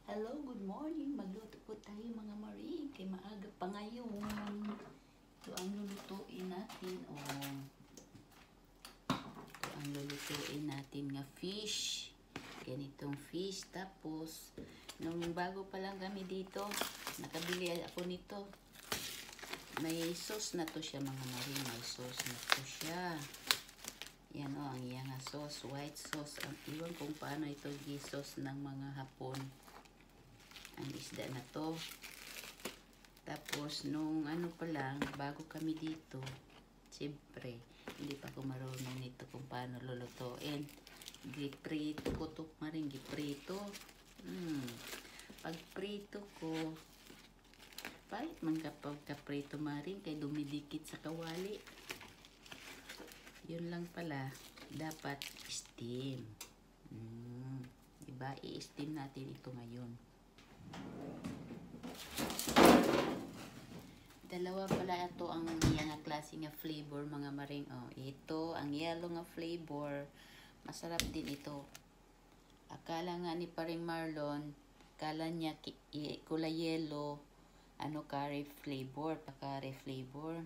Hello, good morning. Magluto po tayo mga maring. Kay maaga pa ngayon. Ito ang lulutuin natin. Ito ang lulutuin natin nga fish. Ganitong fish. Tapos, nung bago pa lang kami dito, nakabili ako nito. May sauce na to siya mga maring. May sauce na to siya. Yan o, ang iyang sauce, white sauce. Ang iwan kung paano ito gi-sauce ng mga Hapon. Ang isda na to. Tapos, nung ano pa lang, bago kami dito, siyempre, hindi pa ako marunong nito kung paano lulutuin. Giprito ko to, maring giprito. Pag prito ko, palit man kapag kaprito maring, kay dumidikit sa kawali. Yun lang pala, dapat steam. Diba? I-steam natin ito ngayon. Dalawa pala ito ang iyang klase nga flavor mga maring. Ito, ang yellow nga flavor. Masarap din ito. Akala nga ni paring Marlon, akala niya kulay yellow, curry flavor, curry flavor.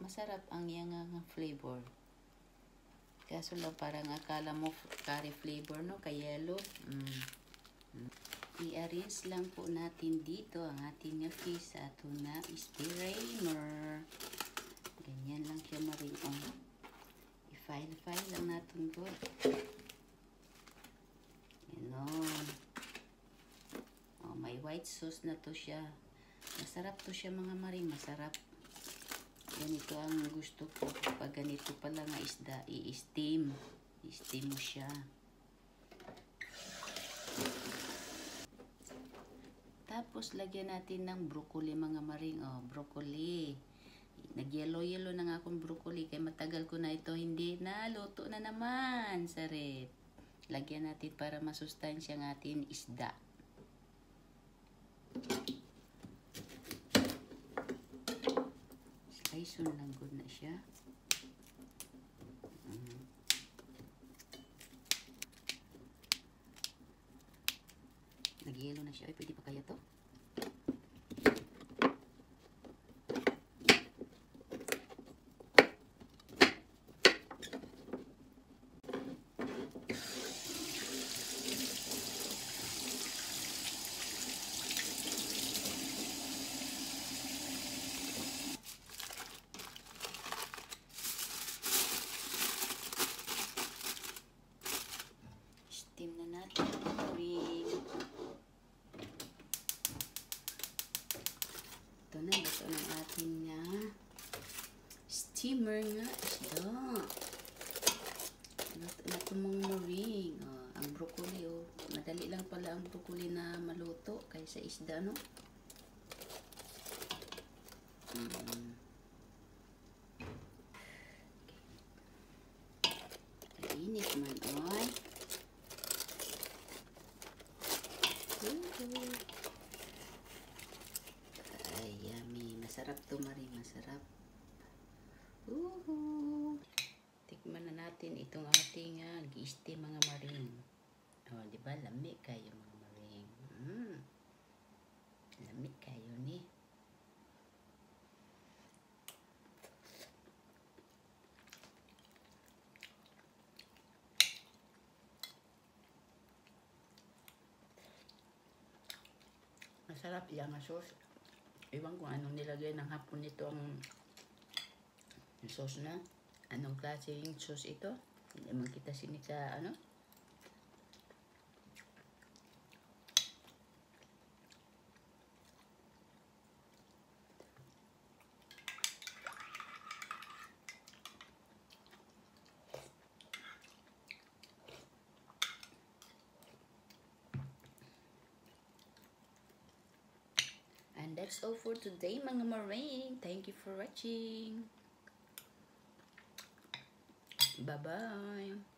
Masarap ang iyang nga flavor. Kaso lang parang akala mo curry flavor, no? Kay yellow. I-arrange lang po natin dito ang ating nga fish sa ato na strainer. Ganyan lang siya maring. I-file lang natin po. Ganon. May white sauce na to siya. Masarap to siya mga maring. Masarap. Ganito ang gusto ko. Pag ganito pala nga isda, i-steam. I-steam mo siya. Tapos, lagyan natin ng broccoli mga maring. Broccoli. Nag-yellow-yellow na nga akong broccoli. Kaya matagal ko na ito hindi na. Luto na naman sa rep. Lagyan natin para masustansya ng ating isda. Slice lang good na siya. Nag-yellow na siya. Ay, pwede pa kaya to? Steam na natin. Ito na, ito ng ating steamer nga isda. Ito na itong maring. Ang broccoli, madali lang pala ang broccoli na maluto kaysa isda, no? Init man, oy. Ay, yummy. Masarap to, maring. Masarap. Tikman na natin itong ating gi-steam mga maring. Diba? Lami kayo mga maring. Lami kayo ni. Masarap yung sauce. Iwan kung anong nilagay ng Hapon nito ang sauce na. Anong klase yung sauce ito? Hindi man kita sinika, And that's all for today mga maring. Thank you for watching. Bye-bye.